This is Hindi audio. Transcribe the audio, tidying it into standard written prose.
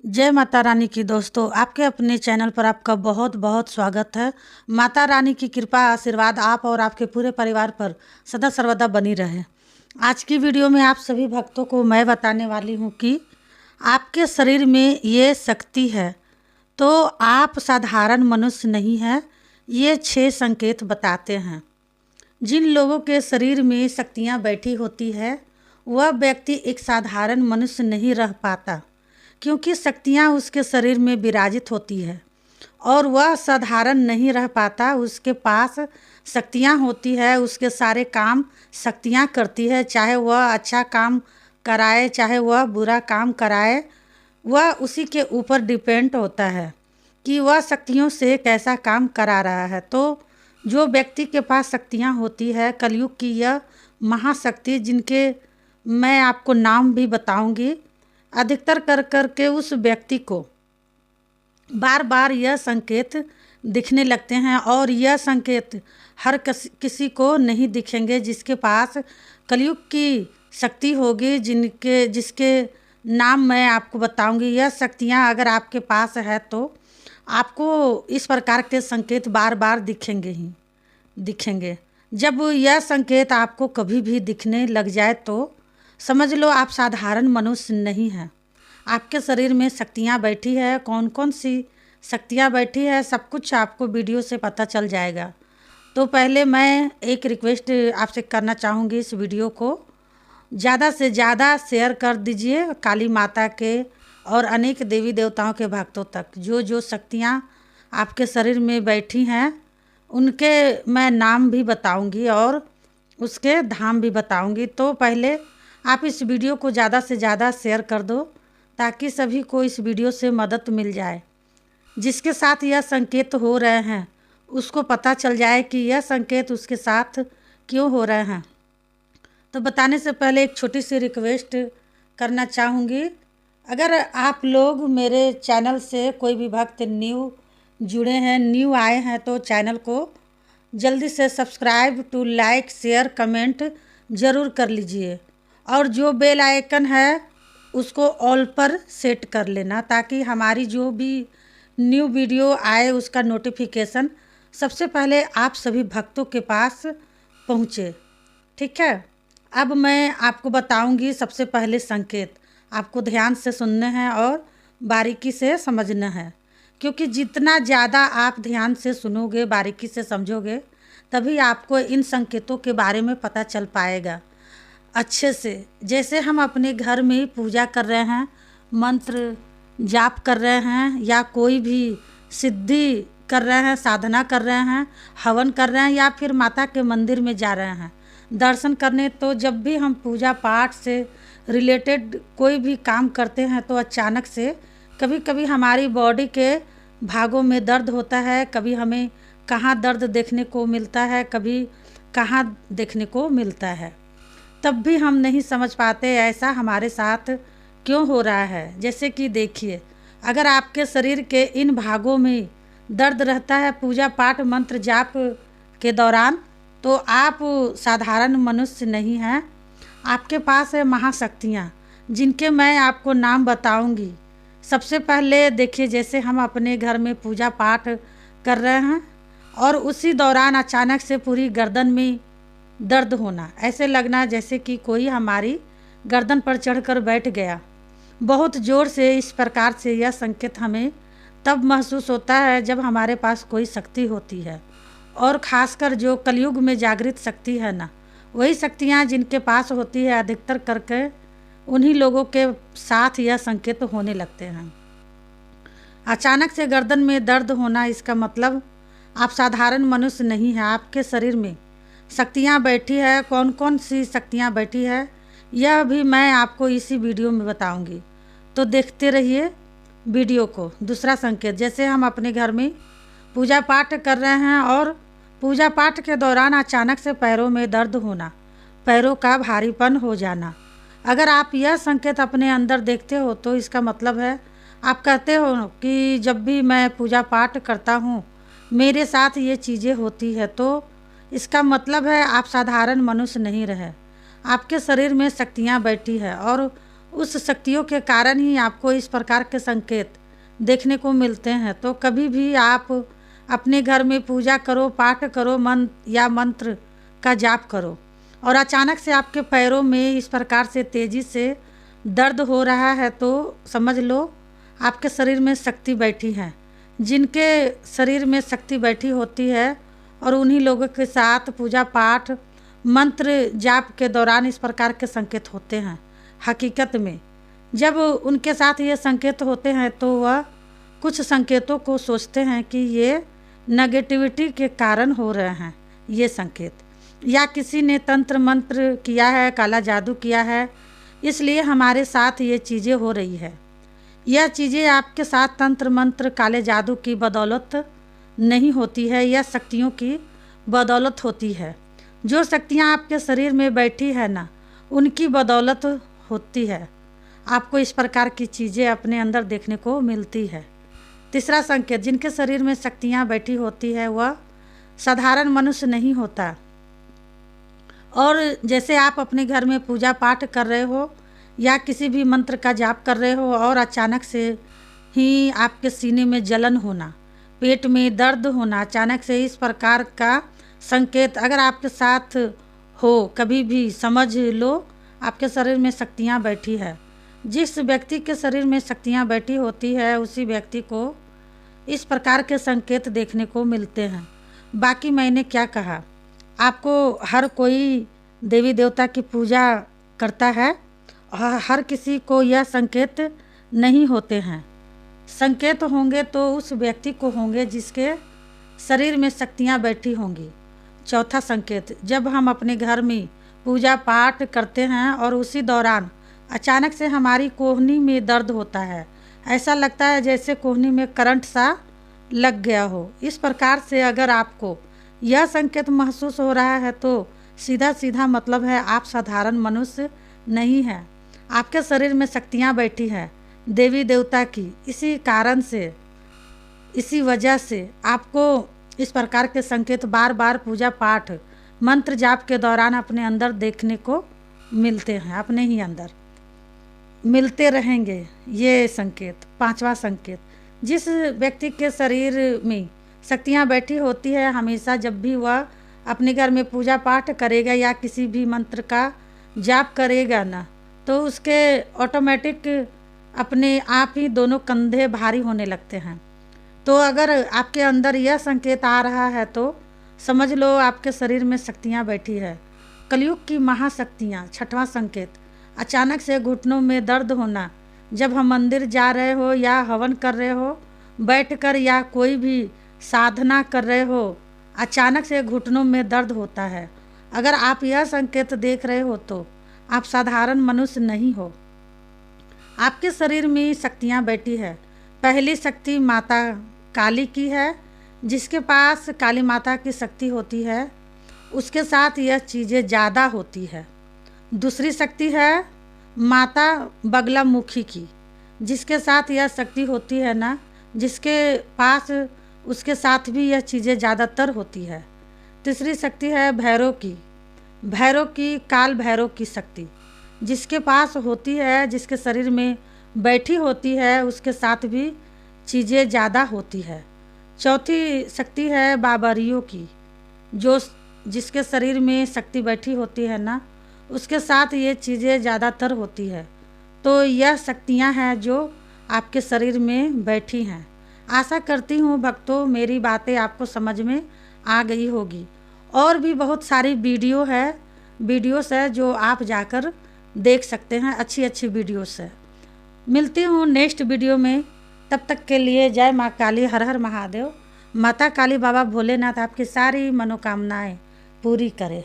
जय माता रानी की दोस्तों, आपके अपने चैनल पर आपका बहुत बहुत स्वागत है। माता रानी की कृपा आशीर्वाद आप और आपके पूरे परिवार पर सदा सर्वदा बनी रहे। आज की वीडियो में आप सभी भक्तों को मैं बताने वाली हूँ कि आपके शरीर में ये शक्ति है, तो आप साधारण मनुष्य नहीं हैं। ये 6 संकेत बताते हैं। जिन लोगों के शरीर में शक्तियाँ बैठी होती है वह व्यक्ति एक साधारण मनुष्य नहीं रह पाता, क्योंकि शक्तियाँ उसके शरीर में विराजित होती है और वह साधारण नहीं रह पाता। उसके पास शक्तियाँ होती है, उसके सारे काम शक्तियाँ करती है। चाहे वह अच्छा काम कराए, चाहे वह बुरा काम कराए, वह उसी के ऊपर डिपेंड होता है कि वह शक्तियों से कैसा काम करा रहा है। तो जो व्यक्ति के पास शक्तियाँ होती है, कलयुग की यह महाशक्ति, जिनके मैं आपको नाम भी बताऊंगी, अधिकतर कर के उस व्यक्ति को बार बार यह संकेत दिखने लगते हैं और यह संकेत हर किसी को नहीं दिखेंगे। जिसके पास कलयुग की शक्ति होगी, जिसके नाम मैं आपको बताऊंगी, यह शक्तियां अगर आपके पास है तो आपको इस प्रकार के संकेत बार बार दिखेंगे। जब यह संकेत आपको कभी भी दिखने लग जाए तो समझ लो आप साधारण मनुष्य नहीं हैं। आपके शरीर में शक्तियाँ बैठी है। कौन कौन सी शक्तियाँ बैठी है सब कुछ आपको वीडियो से पता चल जाएगा। तो पहले मैं एक रिक्वेस्ट आपसे करना चाहूँगी, इस वीडियो को ज़्यादा से ज़्यादा शेयर कर दीजिए काली माता के और अनेक देवी देवताओं के भक्तों तक। जो जो शक्तियाँ आपके शरीर में बैठी हैं उनके मैं नाम भी बताऊंगी और उसके धाम भी बताऊंगी। तो पहले आप इस वीडियो को ज़्यादा से ज़्यादा शेयर कर दो ताकि सभी को इस वीडियो से मदद मिल जाए। जिसके साथ यह संकेत हो रहे हैं उसको पता चल जाए कि यह संकेत उसके साथ क्यों हो रहे हैं। तो बताने से पहले एक छोटी सी रिक्वेस्ट करना चाहूँगी। अगर आप लोग मेरे चैनल से कोई भी भक्त न्यू जुड़े हैं, न्यू आए हैं, तो चैनल को जल्दी से subscribe to like share comment ज़रूर कर लीजिए और जो बेल आइकन है उसको ऑल पर सेट कर लेना ताकि हमारी जो भी न्यू वीडियो आए उसका नोटिफिकेशन सबसे पहले आप सभी भक्तों के पास पहुँचे। ठीक है, अब मैं आपको बताऊंगी सबसे पहले संकेत। आपको ध्यान से सुनने हैं और बारीकी से समझना है, क्योंकि जितना ज़्यादा आप ध्यान से सुनोगे, बारीकी से समझोगे, तभी आपको इन संकेतों के बारे में पता चल पाएगा अच्छे से। जैसे हम अपने घर में पूजा कर रहे हैं, मंत्र जाप कर रहे हैं या कोई भी सिद्धि कर रहे हैं, साधना कर रहे हैं, हवन कर रहे हैं या फिर माता के मंदिर में जा रहे हैं दर्शन करने, तो जब भी हम पूजा पाठ से रिलेटेड कोई भी काम करते हैं तो अचानक से कभी कभी हमारी बॉडी के भागों में दर्द होता है। कभी हमें कहाँ दर्द देखने को मिलता है, कभी कहाँ देखने को मिलता है, तब भी हम नहीं समझ पाते ऐसा हमारे साथ क्यों हो रहा है। जैसे कि देखिए, अगर आपके शरीर के इन भागों में दर्द रहता है पूजा पाठ मंत्र जाप के दौरान, तो आप साधारण मनुष्य नहीं हैं। आपके पास है महाशक्तियाँ, जिनके मैं आपको नाम बताऊंगी। सबसे पहले देखिए, जैसे हम अपने घर में पूजा पाठ कर रहे हैं और उसी दौरान अचानक से पूरी गर्दन में दर्द होना, ऐसे लगना जैसे कि कोई हमारी गर्दन पर चढ़कर बैठ गया बहुत ज़ोर से। इस प्रकार से यह संकेत हमें तब महसूस होता है जब हमारे पास कोई शक्ति होती है, और ख़ासकर जो कलयुग में जागृत शक्ति है ना, वही शक्तियाँ जिनके पास होती है, अधिकतर करके उन्हीं लोगों के साथ यह संकेत होने लगते हैं। अचानक से गर्दन में दर्द होना, इसका मतलब आप साधारण मनुष्य नहीं हैं। आपके शरीर में शक्तियाँ बैठी है। कौन कौन सी शक्तियाँ बैठी है यह भी मैं आपको इसी वीडियो में बताऊंगी, तो देखते रहिए वीडियो को। दूसरा संकेत, जैसे हम अपने घर में पूजा पाठ कर रहे हैं और पूजा पाठ के दौरान अचानक से पैरों में दर्द होना, पैरों का भारीपन हो जाना। अगर आप यह संकेत अपने अंदर देखते हो तो इसका मतलब है आप कहते हो कि जब भी मैं पूजा पाठ करता हूँ मेरे साथ ये चीज़ें होती है, तो इसका मतलब है आप साधारण मनुष्य नहीं रहे। आपके शरीर में शक्तियाँ बैठी है और उस शक्तियों के कारण ही आपको इस प्रकार के संकेत देखने को मिलते हैं। तो कभी भी आप अपने घर में पूजा करो, पाठ करो, मंत्र का जाप करो और अचानक से आपके पैरों में इस प्रकार से तेज़ी से दर्द हो रहा है तो समझ लो आपके शरीर में शक्ति बैठी है। जिनके शरीर में शक्ति बैठी होती है और उन्हीं लोगों के साथ पूजा पाठ मंत्र जाप के दौरान इस प्रकार के संकेत होते हैं। हकीकत में जब उनके साथ ये संकेत होते हैं तो वह कुछ संकेतों को सोचते हैं कि ये नेगेटिविटी के कारण हो रहे हैं ये संकेत, या किसी ने तंत्र मंत्र किया है, काला जादू किया है, इसलिए हमारे साथ ये चीज़ें हो रही है। यह चीज़ें आपके साथ तंत्र मंत्र काले जादू की बदौलत नहीं होती है, यह शक्तियों की बदौलत होती है। जो शक्तियाँ आपके शरीर में बैठी है ना, उनकी बदौलत होती है। आपको इस प्रकार की चीज़ें अपने अंदर देखने को मिलती है। तीसरा संकेत, जिनके शरीर में शक्तियाँ बैठी होती है वह साधारण मनुष्य नहीं होता। और जैसे आप अपने घर में पूजा पाठ कर रहे हो या किसी भी मंत्र का जाप कर रहे हो और अचानक से ही आपके सीने में जलन होना, पेट में दर्द होना, अचानक से इस प्रकार का संकेत अगर आपके साथ हो कभी भी, समझ लो आपके शरीर में शक्तियाँ बैठी है। जिस व्यक्ति के शरीर में शक्तियाँ बैठी होती है उसी व्यक्ति को इस प्रकार के संकेत देखने को मिलते हैं। बाकी मैंने क्या कहा, आपको हर कोई देवी देवता की पूजा करता है और हर किसी को यह संकेत नहीं होते हैं। संकेत होंगे तो उस व्यक्ति को होंगे जिसके शरीर में शक्तियाँ बैठी होंगी। चौथा संकेत, जब हम अपने घर में पूजा पाठ करते हैं और उसी दौरान अचानक से हमारी कोहनी में दर्द होता है, ऐसा लगता है जैसे कोहनी में करंट सा लग गया हो। इस प्रकार से अगर आपको यह संकेत महसूस हो रहा है तो सीधा सीधा मतलब है आप साधारण मनुष्य नहीं हैं। आपके शरीर में शक्तियाँ बैठी हैं देवी देवता की। इसी कारण से, इसी वजह से आपको इस प्रकार के संकेत बार बार पूजा पाठ मंत्र जाप के दौरान अपने अंदर देखने को मिलते हैं, अपने ही अंदर मिलते रहेंगे ये संकेत। पांचवा संकेत, जिस व्यक्ति के शरीर में शक्तियाँ बैठी होती है, हमेशा जब भी वह अपने घर में पूजा पाठ करेगा या किसी भी मंत्र का जाप करेगा ना, तो उसके ऑटोमेटिक अपने आप ही दोनों कंधे भारी होने लगते हैं। तो अगर आपके अंदर यह संकेत आ रहा है तो समझ लो आपके शरीर में शक्तियाँ बैठी है। कलयुग की महाशक्तियाँ। छठवां संकेत, अचानक से घुटनों में दर्द होना। जब हम मंदिर जा रहे हो या हवन कर रहे हो बैठकर या कोई भी साधना कर रहे हो, अचानक से घुटनों में दर्द होता है। अगर आप यह संकेत देख रहे हो तो आप साधारण मनुष्य नहीं हो। आपके शरीर में शक्तियाँ बैठी है। पहली शक्ति माता काली की है। जिसके पास काली माता की शक्ति होती है उसके साथ यह चीज़ें ज़्यादा होती है। दूसरी शक्ति है माता बगलामुखी की। जिसके साथ यह शक्ति होती है ना, जिसके पास उसके साथ भी यह चीज़ें ज़्यादातर होती है। तीसरी शक्ति है भैरव की। भैरव की, काल भैरव की शक्ति जिसके पास होती है, जिसके शरीर में बैठी होती है, उसके साथ भी चीज़ें ज़्यादा होती है। चौथी शक्ति है बाबरियों की। जिसके शरीर में शक्ति बैठी होती है ना, उसके साथ ये चीज़ें ज़्यादातर होती है। तो यह शक्तियाँ हैं जो आपके शरीर में बैठी हैं। आशा करती हूँ भक्तों मेरी बातें आपको समझ में आ गई होगी। और भी बहुत सारी वीडियोस है जो आप जाकर देख सकते हैं, अच्छी अच्छी वीडियोस है। मिलती हूँ नेक्स्ट वीडियो में, तब तक के लिए जय माँ काली, हर हर महादेव। माता काली बाबा भोलेनाथ आपकी सारी मनोकामनाएं पूरी करे।